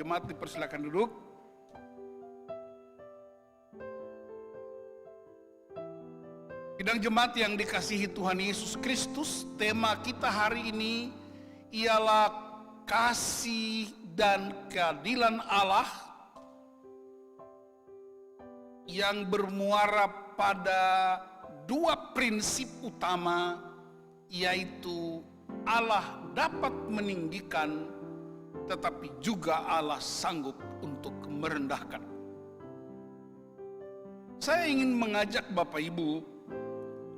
Jemaat dipersilakan duduk. Sidang jemaat yang dikasihi Tuhan Yesus Kristus, tema kita hari ini ialah kasih dan keadilan Allah yang bermuara pada dua prinsip utama, yaitu Allah dapat meninggikan, tetapi juga Allah sanggup untuk merendahkan. Saya ingin mengajak Bapak Ibu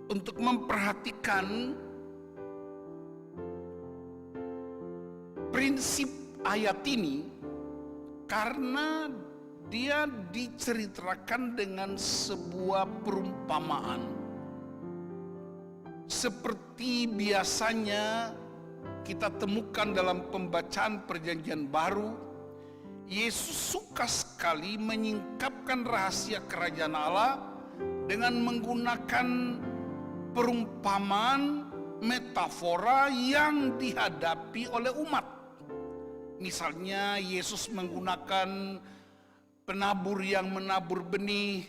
untuk memperhatikan prinsip ayat ini, karena dia diceritakan dengan sebuah perumpamaan. Seperti biasanya kita temukan dalam pembacaan Perjanjian Baru, Yesus suka sekali menyingkapkan rahasia kerajaan Allah dengan menggunakan perumpamaan, metafora yang dihadapi oleh umat. Misalnya Yesus menggunakan penabur yang menabur benih,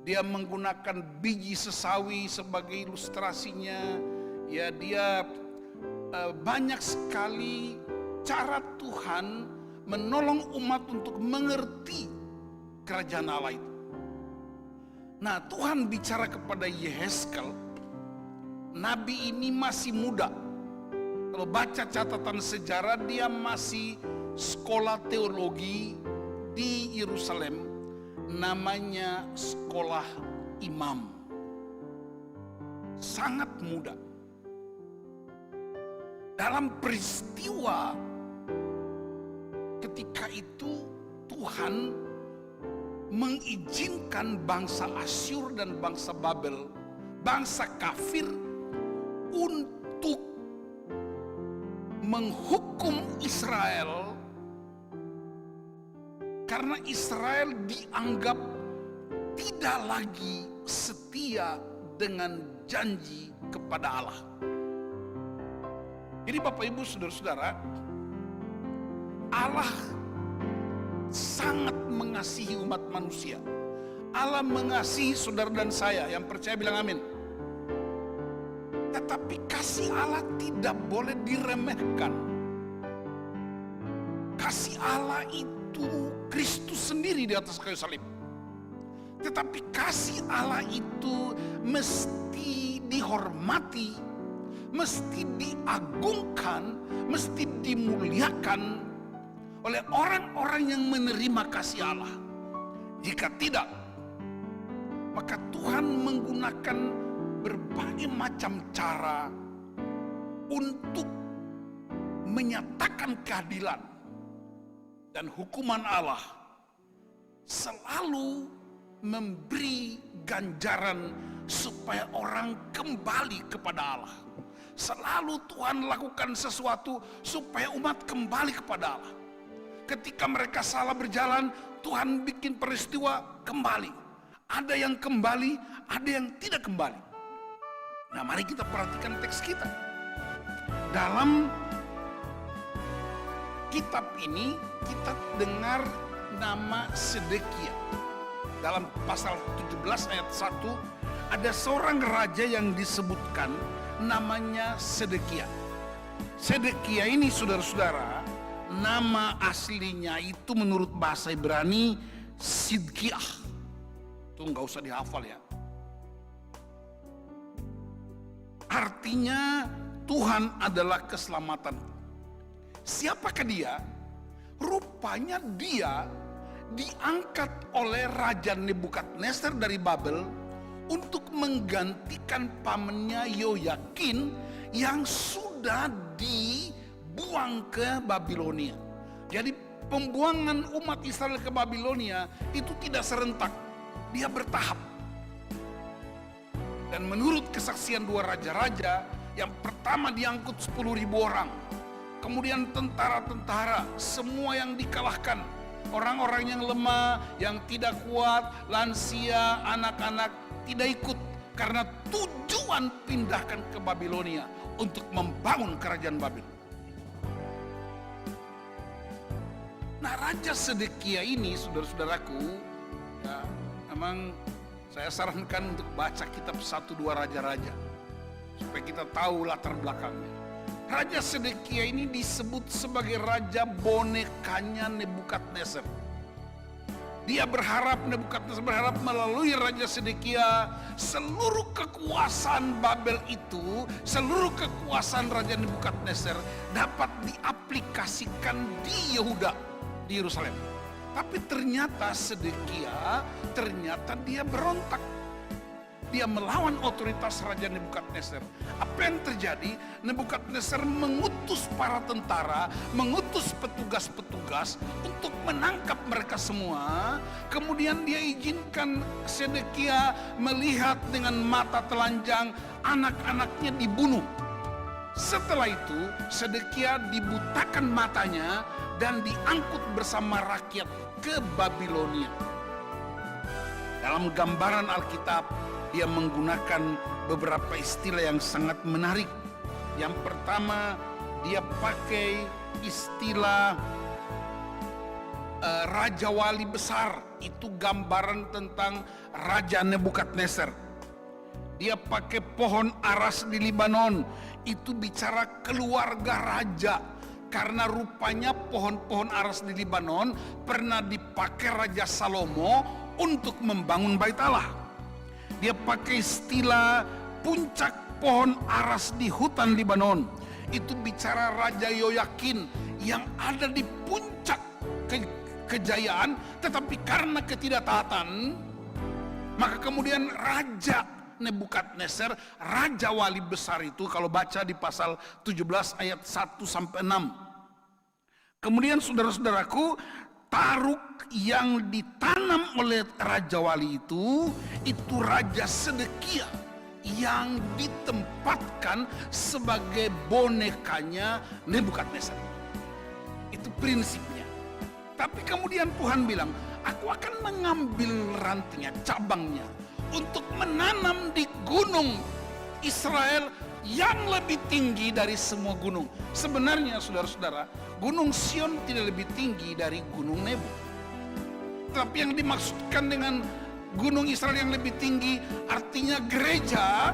dia menggunakan biji sesawi sebagai ilustrasinya. Ya, dia banyak sekali cara Tuhan menolong umat untuk mengerti kerajaan Allah itu. Nah, Tuhan bicara kepada Yehezkel. Nabi ini masih muda. Kalau baca catatan sejarah, dia masih sekolah teologi di Yerusalem, namanya sekolah imam. Sangat muda. Dalam peristiwa ketika itu, Tuhan mengizinkan bangsa Asyur dan bangsa Babel, bangsa kafir, untuk menghukum Israel, karena Israel dianggap tidak lagi setia dengan janji kepada Allah. Jadi Bapak Ibu saudara-saudara, Allah sangat mengasihi umat manusia. Allah mengasihi saudara dan saya, yang percaya bilang amin. Tetapi kasih Allah tidak boleh diremehkan. Kasih Allah itu Kristus sendiri di atas kayu salib. Tetapi kasih Allah itu mesti dihormati, mesti diagungkan, mesti dimuliakan oleh orang-orang yang menerima kasih Allah. Jika tidak, maka Tuhan menggunakan berbagai macam cara untuk menyatakan keadilan, dan hukuman Allah selalu memberi ganjaran supaya orang kembali kepada Allah. Selalu Tuhan lakukan sesuatu supaya umat kembali kepada Allah. Ketika mereka salah berjalan, Tuhan bikin peristiwa kembali. Ada yang kembali, ada yang tidak kembali. Nah, mari kita perhatikan teks kita. Dalam kitab ini kita dengar nama Sedekia. Dalam pasal 17 ayat 1 ada seorang raja yang disebutkan namanya Sedekia. Sedekia ini saudara-saudara, nama aslinya itu menurut bahasa Ibrani Sidkiah. Itu nggak usah dihafal ya. Artinya Tuhan adalah keselamatan. Siapakah dia? Rupanya dia diangkat oleh Raja Nebukadnezar dari Babel untuk menggantikan pamannya Yoyakin yang sudah dibuang ke Babilonia. Jadi pembuangan umat Israel ke Babilonia itu tidak serentak, dia bertahap. Dan menurut kesaksian dua raja-raja, yang pertama diangkut 10.000 orang. Kemudian tentara-tentara, semua yang dikalahkan. Orang-orang yang lemah, yang tidak kuat, lansia, anak-anak tidak ikut. Karena tujuan pindahkan ke Babilonia untuk membangun kerajaan Babel. Nah, Raja Sedekia ini, saudara-saudaraku, ya, memang saya sarankan untuk baca kitab 1-2 Raja-Raja supaya kita tahu latar belakangnya. Raja Sedekia ini disebut sebagai raja bonekanya Nebukadnezar. Dia Nebukadnezar berharap melalui Raja Sedekia seluruh kekuasaan Babel itu, seluruh kekuasaan Raja Nebukadnezar dapat diaplikasikan di Yehuda, di Yerusalem. Tapi ternyata Sedekia, dia berontak. Dia melawan otoritas Raja Nebukadnezar. Apa yang terjadi? Nebukadnezar mengutus para tentara, mengutus petugas-petugas untuk menangkap mereka semua. Kemudian dia izinkan Sedekia melihat dengan mata telanjang anak-anaknya dibunuh. Setelah itu Sedekia dibutakan matanya dan diangkut bersama rakyat ke Babilonia. Dalam gambaran Alkitab, dia menggunakan beberapa istilah yang sangat menarik. Yang pertama, dia pakai istilah Raja Wali Besar. Itu gambaran tentang Raja Nebukadnezar. Dia pakai pohon aras di Libanon. Itu bicara keluarga raja. Karena rupanya pohon-pohon aras di Libanon pernah dipakai Raja Salomo untuk membangun Bait Allah. Dia pakai istilah puncak pohon aras di hutan Libanon. Itu bicara Raja Yoyakin yang ada di puncak kejayaan, tetapi karena ketidaktaatan, maka kemudian Raja Nebukadnezar, Raja Wali Besar itu, kalau baca di pasal 17 ayat 1-6. Kemudian saudara-saudaraku, taruk yang ditanam oleh Raja Wali itu Raja Sedekia yang ditempatkan sebagai bonekanya Nebukadnezar. Itu prinsipnya. Tapi kemudian Tuhan bilang, aku akan mengambil rantingnya, cabangnya, untuk menanam di gunung Israel yang lebih tinggi dari semua gunung. Sebenarnya saudara-saudara, Gunung Sion tidak lebih tinggi dari Gunung Nebo. Tapi yang dimaksudkan dengan Gunung Israel yang lebih tinggi, artinya gereja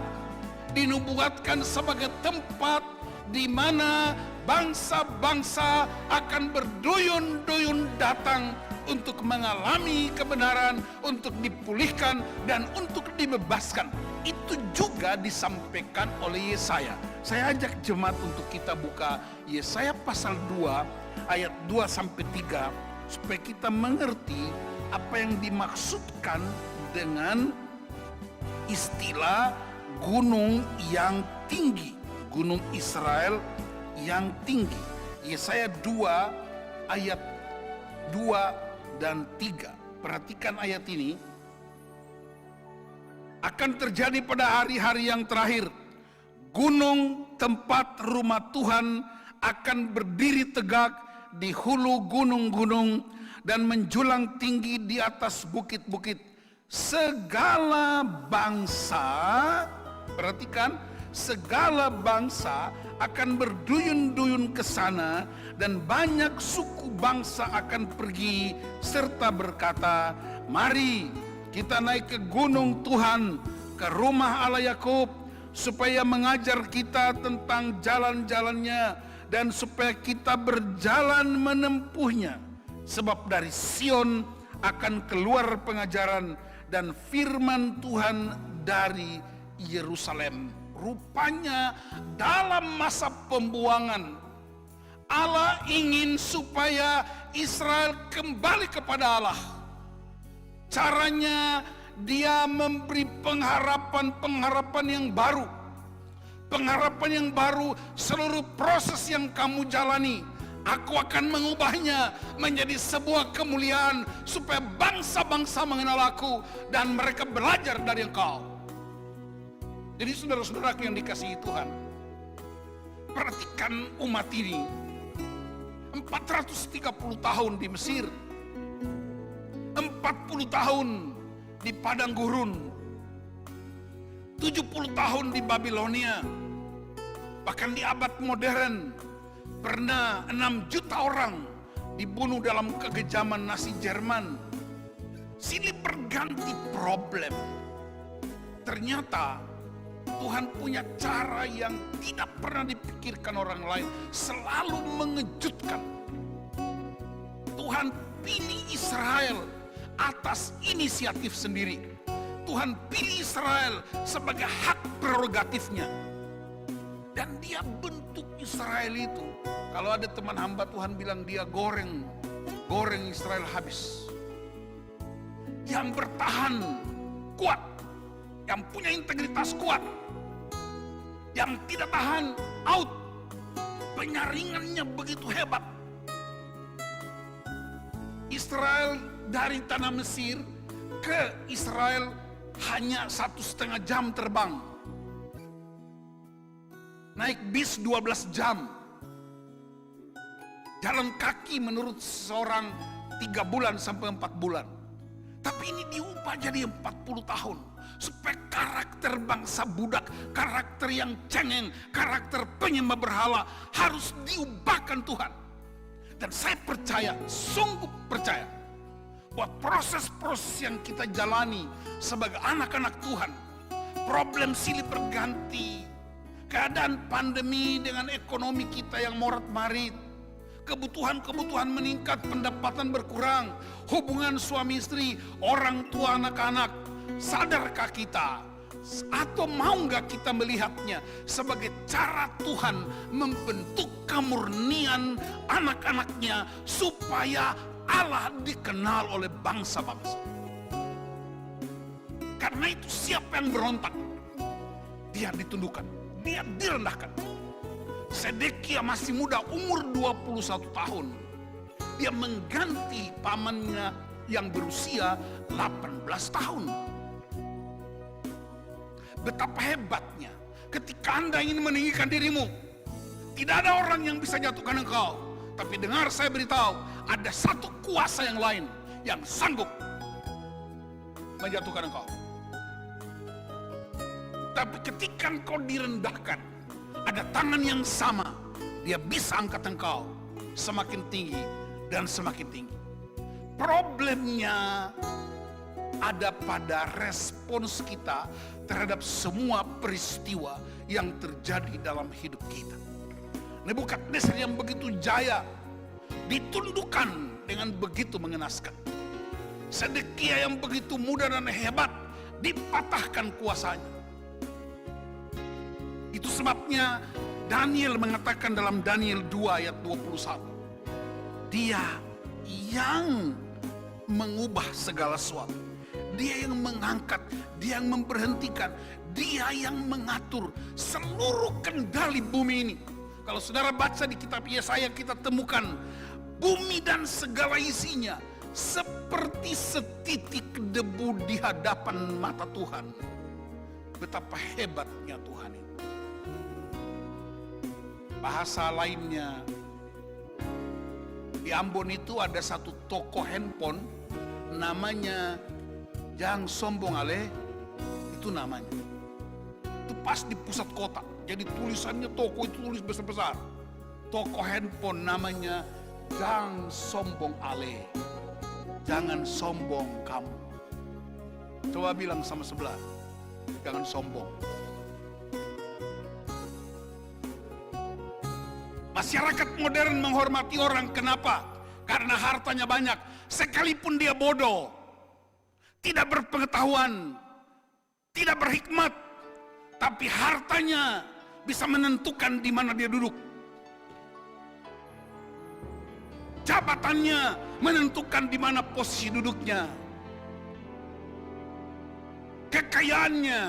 dinubuatkan sebagai tempat di mana bangsa-bangsa akan berduyun-duyun datang untuk mengalami kebenaran, untuk dipulihkan, dan untuk dibebaskan. Itu juga disampaikan oleh Yesaya. Saya ajak jemaat untuk kita buka Yesaya pasal 2 ayat 2-3 supaya kita mengerti apa yang dimaksudkan dengan istilah gunung yang tinggi, gunung Israel yang tinggi. Yesaya 2 ayat 2 dan 3. Perhatikan ayat ini. Akan terjadi pada hari-hari yang terakhir, gunung tempat rumah Tuhan akan berdiri tegak di hulu gunung-gunung dan menjulang tinggi di atas bukit-bukit. Segala bangsa, perhatikan, segala bangsa akan berduyun-duyun ke sana, dan banyak suku bangsa akan pergi serta berkata, mari kita naik ke gunung Tuhan, ke rumah Allah Yakub, supaya mengajar kita tentang jalan-jalannya, dan supaya kita berjalan menempuhnya. Sebab dari Sion akan keluar pengajaran dan firman Tuhan dari Yerusalem. Rupanya dalam masa pembuangan, Allah ingin supaya Israel kembali kepada Allah. Caranya dia memberi pengharapan yang baru. Pengharapan yang baru, seluruh proses yang kamu jalani, aku akan mengubahnya menjadi sebuah kemuliaan supaya bangsa-bangsa mengenal aku dan mereka belajar dari engkau. Jadi saudara-saudaraku yang dikasihi Tuhan, perhatikan umat ini 430 tahun di Mesir, 40 tahun di padang gurun, 70 tahun di Babilonia, bahkan di abad modern pernah 6 juta orang dibunuh dalam kekejaman Nazi Jerman. Silih berganti problem. Ternyata Tuhan punya cara yang tidak pernah dipikirkan orang lain, selalu mengejutkan. Tuhan pilih Israel atas inisiatif sendiri. Tuhan pilih Israel sebagai hak prerogatifnya. Dan dia bentuk Israel itu. Kalau ada teman hamba Tuhan bilang dia goreng Israel habis. Yang bertahan kuat, yang punya integritas kuat, yang tidak tahan out. Penyaringannya begitu hebat. Israel dari tanah Mesir ke Israel hanya 1,5 jam terbang. Naik bis 12 jam. Jalan kaki menurut seorang 3 bulan sampai 4 bulan. Tapi ini diubah jadi 40 tahun. Supaya karakter bangsa budak, karakter yang cengeng, karakter penyembah berhala harus diubahkan Tuhan. Dan saya percaya, sungguh percaya, bahwa proses-proses yang kita jalani sebagai anak-anak Tuhan, problem silih berganti, keadaan pandemi dengan ekonomi kita yang morat-marit, kebutuhan-kebutuhan meningkat, pendapatan berkurang, hubungan suami istri, orang tua anak-anak, sadarkah kita atau mau nggak kita melihatnya sebagai cara Tuhan membentuk kemurnian anak-anaknya supaya Allah dikenal oleh bangsa-bangsa. Karena itu siapa yang berontak, dia ditundukkan, dia direndahkan. Sedekia masih muda, umur 21 tahun. Dia mengganti pamannya yang berusia 18 tahun. Betapa hebatnya ketika Anda ingin meninggikan dirimu, tidak ada orang yang bisa jatuhkan engkau. Tapi dengar saya beritahu, ada satu kuasa yang lain yang sanggup menjatuhkan engkau. Tapi ketika engkau direndahkan, ada tangan yang sama, dia bisa angkat engkau semakin tinggi dan semakin tinggi. Problemnya ada pada respons kita terhadap semua peristiwa yang terjadi dalam hidup kita. Nebukadnezar yang begitu jaya ditundukkan dengan begitu mengenaskan. Sedekia yang begitu muda dan hebat dipatahkan kuasanya. Itu sebabnya Daniel mengatakan dalam Daniel 2 ayat 21. Dia yang mengubah segala sesuatu. Dia yang mengangkat, dia yang memberhentikan, dia yang mengatur seluruh kendali bumi ini. Kalau saudara baca di kitab Yesaya kita temukan bumi dan segala isinya seperti setitik debu di hadapan mata Tuhan. Betapa hebatnya Tuhan ini. Bahasa lainnya, di Ambon itu ada satu toko handphone namanya Jang Sombong Ale, itu namanya. Itu pas di pusat kota. Jadi tulisannya toko itu tulis besar-besar. Toko handphone namanya Jang Sombong Ale. Jangan sombong kamu. Coba bilang sama sebelah, jangan sombong. Masyarakat modern menghormati orang, kenapa? Karena hartanya banyak. Sekalipun dia bodoh, tidak berpengetahuan, tidak berhikmat, tapi hartanya bisa menentukan di mana dia duduk. Jabatannya menentukan di mana posisi duduknya. Kekayaannya.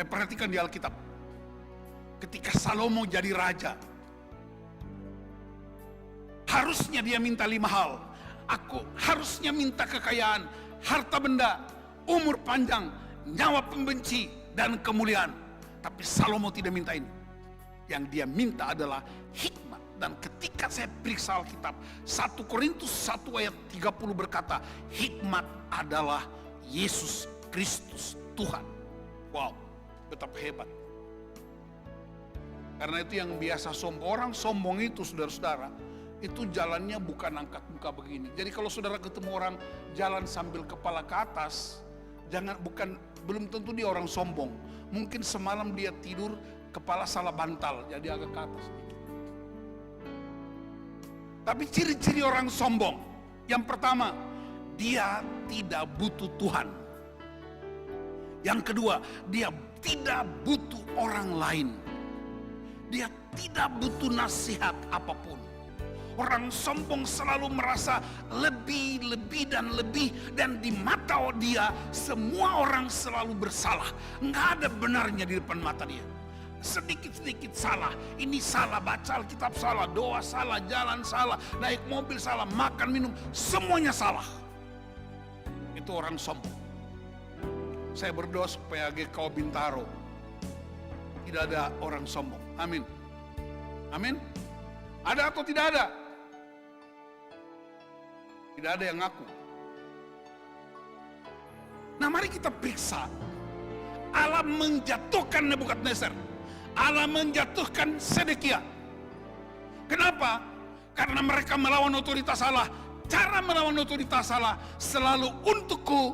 Perhatikan di Alkitab. Ketika Salomo jadi raja, harusnya dia minta 5 hal. Aku harusnya minta kekayaan, harta benda, umur panjang, nyawa pembenci, dan kemuliaan. Tapi Salomo tidak minta ini. Yang dia minta adalah hikmat. Dan ketika saya periksa Alkitab, 1 Korintus 1 ayat 30 berkata, hikmat adalah Yesus Kristus Tuhan. Wow, betapa hebat. Karena itu yang biasa sombong. Orang sombong itu saudara-saudara, itu jalannya bukan angkat muka begini. Jadi kalau saudara ketemu orang jalan sambil kepala ke atas, belum tentu dia orang sombong. Mungkin semalam dia tidur kepala salah bantal, jadi agak ke atas sedikit. Tapi ciri-ciri orang sombong, yang pertama, dia tidak butuh Tuhan. Yang kedua, dia tidak butuh orang lain. Dia tidak butuh nasihat apapun. Orang sombong selalu merasa lebih dan di mata dia semua orang selalu bersalah. Nggak ada benarnya di depan mata dia. Sedikit-sedikit salah. Ini salah, baca Alkitab salah, doa salah, jalan salah, naik mobil salah, makan minum, semuanya salah. Itu orang sombong. Saya berdoa supaya GKO Bintaro tidak ada orang sombong. Amin. Amin. Ada atau tidak ada? Tidak ada yang ngaku. Nah, mari kita periksa. Allah menjatuhkan Nebukadnezar. Allah menjatuhkan Sedekia. Kenapa? Karena mereka melawan otoritas Allah. Cara melawan otoritas Allah selalu untukku.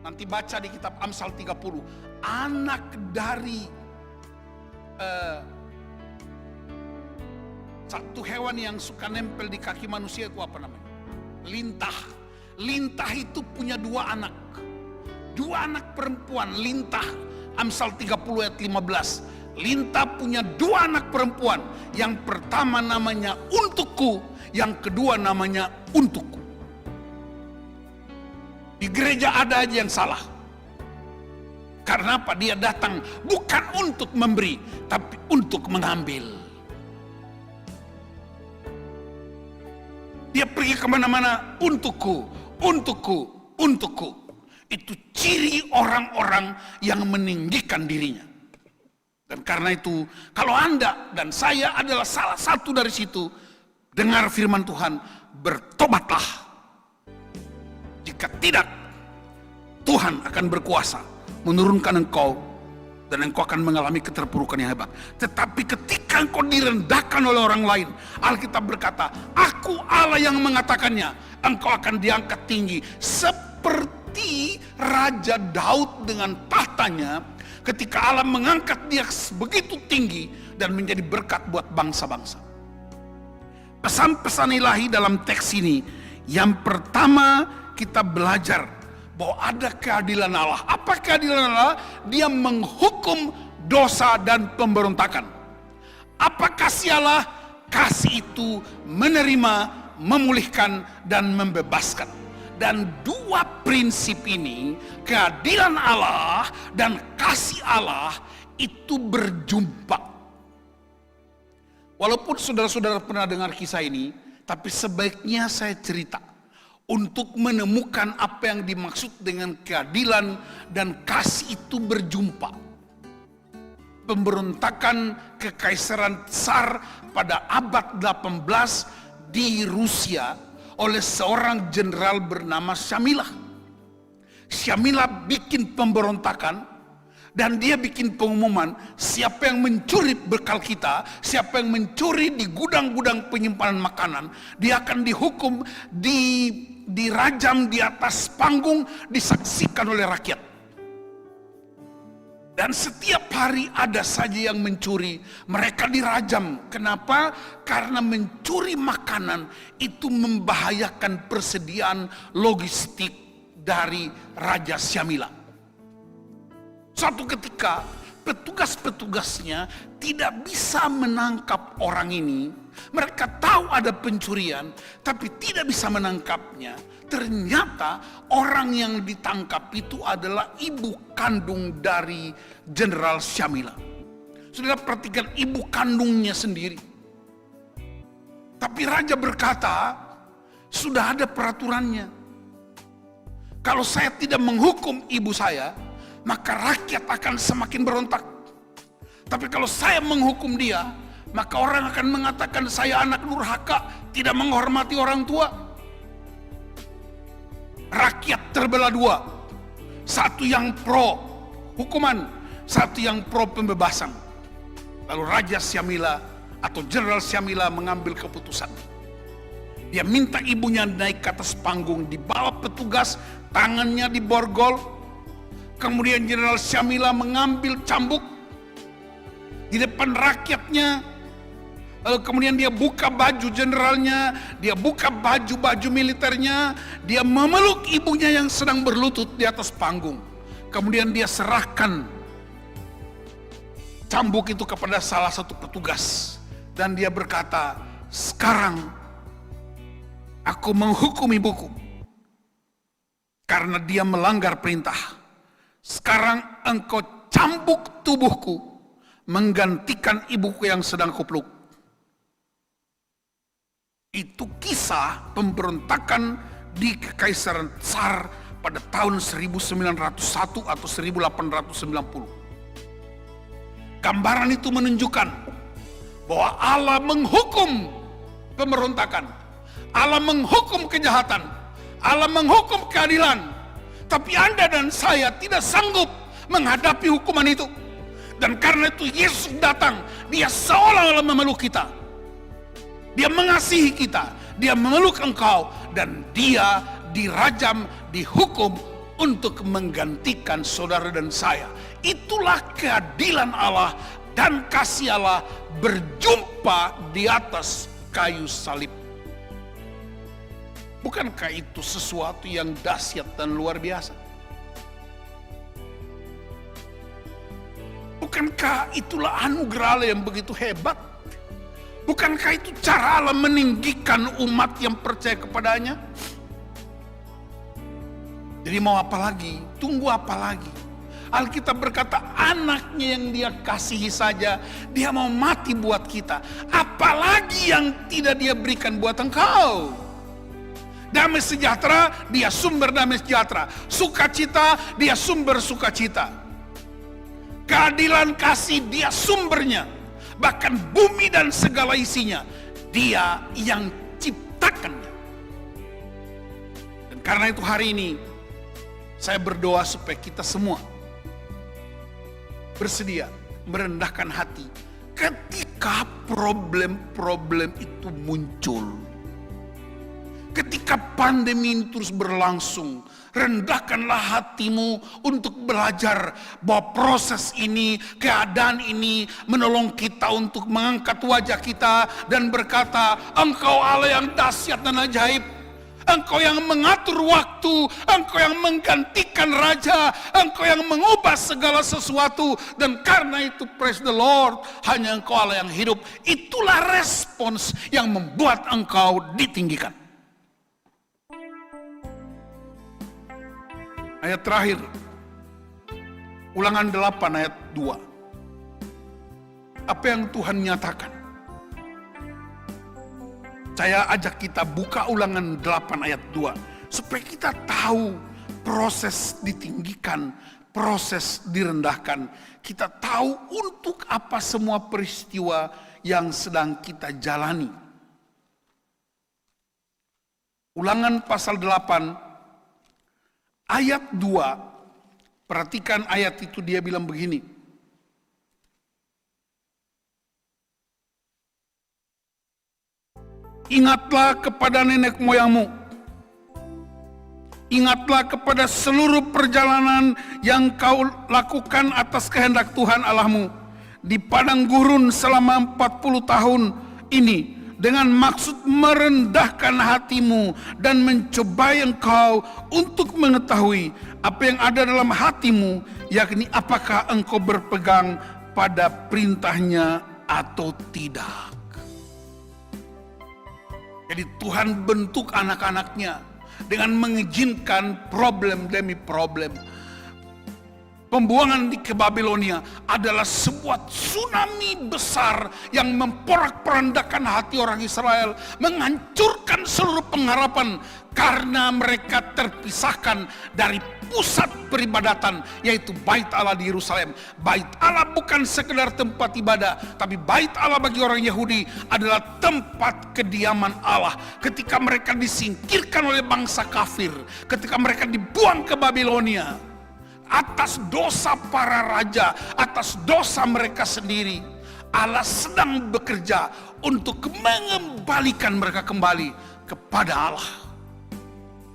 Nanti baca di kitab Amsal 30. Anak dari satu hewan yang suka nempel di kaki manusia itu apa namanya? Lintah. Lintah itu punya dua anak. Dua anak perempuan, lintah. Amsal 30 ayat 15. Lintah punya dua anak perempuan. Yang pertama namanya untukku, yang kedua namanya untukku. Di gereja ada aja yang salah. Karena apa? Dia datang bukan untuk memberi, tapi untuk mengambil. Dia pergi kemana-mana untukku. Itu ciri orang-orang yang meninggikan dirinya. Dan karena itu, kalau Anda dan saya adalah salah satu dari situ, dengar firman Tuhan, bertobatlah. Jika tidak, Tuhan akan berkuasa menurunkan engkau dan engkau akan mengalami keterpurukan yang hebat. Tetapi ketika engkau direndahkan oleh orang lain, Alkitab berkata, aku Allah yang mengatakannya, engkau akan diangkat tinggi. Seperti Raja Daud dengan tahtanya, ketika Allah mengangkat dia begitu tinggi dan menjadi berkat buat bangsa-bangsa. Pesan-pesan ilahi dalam teks ini, yang pertama kita belajar bahwa ada keadilan Allah. Apa keadilan Allah? Dia menghukum dosa dan pemberontakan. Apa kasih Allah? Kasih itu menerima, memulihkan, dan membebaskan. Dan dua prinsip ini, keadilan Allah dan kasih Allah, itu berjumpa. Walaupun saudara-saudara pernah dengar kisah ini, tapi sebaiknya saya cerita untuk menemukan apa yang dimaksud dengan keadilan dan kasih itu berjumpa. Pemberontakan Kekaisaran Tsar pada abad 18 di Rusia oleh seorang jenderal bernama Shamila. Shamila bikin pemberontakan dan dia bikin pengumuman, siapa yang mencuri bekal kita, siapa yang mencuri di gudang-gudang penyimpanan makanan, dia akan dihukum, dirajam di atas panggung, disaksikan oleh rakyat. Dan setiap hari ada saja yang mencuri, mereka dirajam. Kenapa? Karena mencuri makanan itu membahayakan persediaan logistik dari Raja Shamila. Suatu ketika petugas-petugasnya tidak bisa menangkap orang ini. Mereka tahu ada pencurian, tapi tidak bisa menangkapnya. Ternyata orang yang ditangkap itu adalah ibu kandung dari Jenderal Shamila. Saudara perhatikan, ibu kandungnya sendiri. Tapi raja berkata, sudah ada peraturannya. Kalau saya tidak menghukum ibu saya, maka rakyat akan semakin berontak. Tapi kalau saya menghukum dia, maka orang akan mengatakan saya anak durhaka, tidak menghormati orang tua. Rakyat terbelah dua. Satu yang pro hukuman, satu yang pro pembebasan. Lalu Raja Syamila atau Jenderal Syamila mengambil keputusan. Dia minta ibunya naik ke atas panggung, dibawa petugas, tangannya diborgol. Kemudian Jenderal Syamila mengambil cambuk di depan rakyatnya. Lalu kemudian dia buka baju jenderalnya, dia buka baju militernya, dia memeluk ibunya yang sedang berlutut di atas panggung. Kemudian dia serahkan cambuk itu kepada salah satu petugas. Dan dia berkata, sekarang aku menghukum ibuku karena dia melanggar perintah. Sekarang engkau cambuk tubuhku menggantikan ibuku yang sedang kupeluk. Itu kisah pemberontakan di Kekaisaran Tsar pada tahun 1901 atau 1890. Gambaran itu menunjukkan bahwa Allah menghukum pemberontakan, Allah menghukum kejahatan, Allah menghukum keadilan. Tapi Anda dan saya tidak sanggup menghadapi hukuman itu. Dan karena itu Yesus datang, dia seolah-olah memeluk kita. Dia mengasihi kita, dia memeluk engkau, dan dia dirajam, dihukum untuk menggantikan saudara dan saya. Itulah keadilan Allah dan kasih Allah berjumpa di atas kayu salib. Bukankah itu sesuatu yang dahsyat dan luar biasa? Bukankah itulah anugerah Allah yang begitu hebat? Bukankah itu cara Allah meninggikan umat yang percaya kepadanya? Jadi mau apa lagi? Tunggu apa lagi? Alkitab berkata anaknya yang dia kasihi saja, dia mau mati buat kita. Apalagi yang tidak dia berikan buat engkau. Damai sejahtera, dia sumber damai sejahtera. Sukacita, dia sumber sukacita. Keadilan kasih, dia sumbernya. Bahkan bumi dan segala isinya, dia yang ciptakannya. Dan karena itu hari ini, saya berdoa supaya kita semua bersedia merendahkan hati ketika problem-problem itu muncul. Ketika pandemi ini terus berlangsung, rendahkanlah hatimu untuk belajar bahwa proses ini, keadaan ini menolong kita untuk mengangkat wajah kita dan berkata, Engkau Allah yang dahsyat dan ajaib. Engkau yang mengatur waktu, Engkau yang menggantikan raja, Engkau yang mengubah segala sesuatu. Dan karena itu praise the Lord, hanya Engkau Allah yang hidup. Itulah respons yang membuat Engkau ditinggikan. Ayat terakhir, Ulangan 8 ayat 2. Apa yang Tuhan nyatakan? Saya ajak kita buka Ulangan 8 ayat 2. Supaya kita tahu proses ditinggikan, proses direndahkan. Kita tahu untuk apa semua peristiwa yang sedang kita jalani. Ulangan pasal 8 ayat 2, perhatikan ayat itu, dia bilang begini. Ingatlah kepada nenek moyangmu. Ingatlah kepada seluruh perjalanan yang kau lakukan atas kehendak Tuhan Allahmu di padang gurun selama 40 tahun ini, dengan maksud merendahkan hatimu dan mencobai engkau untuk mengetahui apa yang ada dalam hatimu, yakni apakah engkau berpegang pada perintahnya atau tidak. Jadi Tuhan bentuk anak-anaknya dengan mengizinkan problem demi problem. Pembuangan di ke Babilonia adalah sebuah tsunami besar yang memporak-porandakan hati orang Israel, menghancurkan seluruh pengharapan karena mereka terpisahkan dari pusat peribadatan, yaitu Bait Allah di Yerusalem. Bait Allah bukan sekedar tempat ibadah, tapi Bait Allah bagi orang Yahudi adalah tempat kediaman Allah. Ketika mereka disingkirkan oleh bangsa kafir, ketika mereka dibuang ke Babilonia, atas dosa para raja, atas dosa mereka sendiri, Allah sedang bekerja untuk mengembalikan mereka kembali kepada Allah.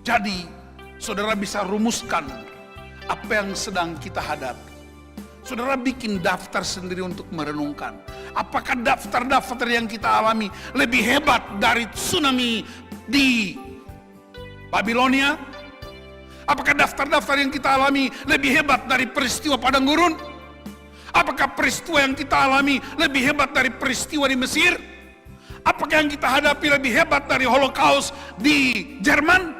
Jadi saudara bisa rumuskan apa yang sedang kita hadapi. Saudara bikin daftar sendiri untuk merenungkan. Apakah daftar-daftar yang kita alami lebih hebat dari tsunami di Babilonia? Apakah daftar-daftar yang kita alami lebih hebat dari peristiwa padang gurun? Apakah peristiwa yang kita alami lebih hebat dari peristiwa di Mesir? Apakah yang kita hadapi lebih hebat dari Holocaust di Jerman?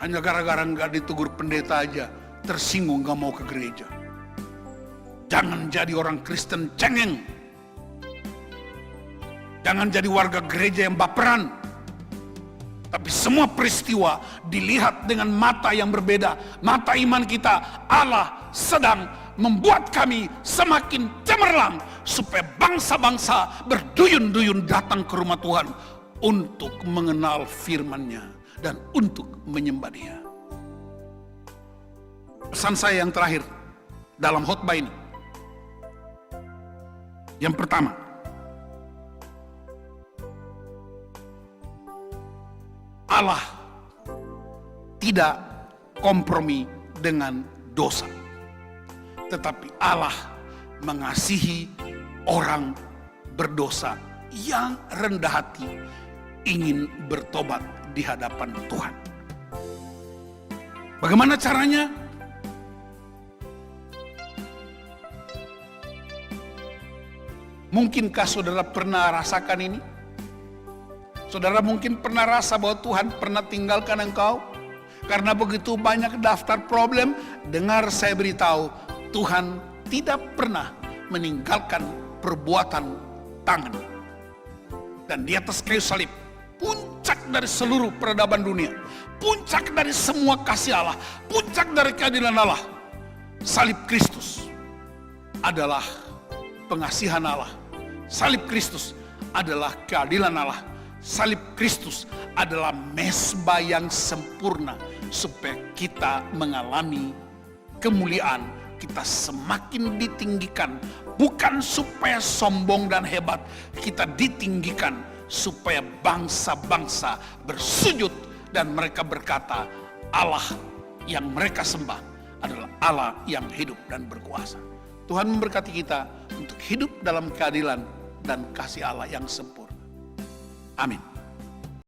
Hanya gara-gara nggak ditegur pendeta aja, tersinggung nggak mau ke gereja. Jangan jadi orang Kristen cengeng. Jangan jadi warga gereja yang baperan. Tapi semua peristiwa dilihat dengan mata yang berbeda. Mata iman kita. Allah sedang membuat kami semakin cemerlang, supaya bangsa-bangsa berduyun-duyun datang ke rumah Tuhan untuk mengenal firman-Nya dan untuk menyembah Dia. Pesan saya yang terakhir dalam khotbah ini. Yang pertama, Allah tidak kompromi dengan dosa, tetapi Allah mengasihi orang berdosa yang rendah hati, ingin bertobat di hadapan Tuhan. Bagaimana caranya? Mungkinkah saudara pernah rasakan ini? Saudara mungkin pernah rasa bahwa Tuhan pernah tinggalkan engkau karena begitu banyak daftar problem. Dengar saya beritahu, Tuhan tidak pernah meninggalkan perbuatan tangan. Dan di atas kayu salib, puncak dari seluruh peradaban dunia, puncak dari semua kasih Allah, puncak dari keadilan Allah, salib Kristus adalah pengasihan Allah. Salib Kristus adalah keadilan Allah. Salib Kristus adalah mezbah yang sempurna supaya kita mengalami kemuliaan, kita semakin ditinggikan, bukan supaya sombong dan hebat, kita ditinggikan supaya bangsa-bangsa bersujud dan mereka berkata, Allah yang mereka sembah adalah Allah yang hidup dan berkuasa. Tuhan memberkati kita untuk hidup dalam keadilan dan kasih Allah yang sempurna. Amin.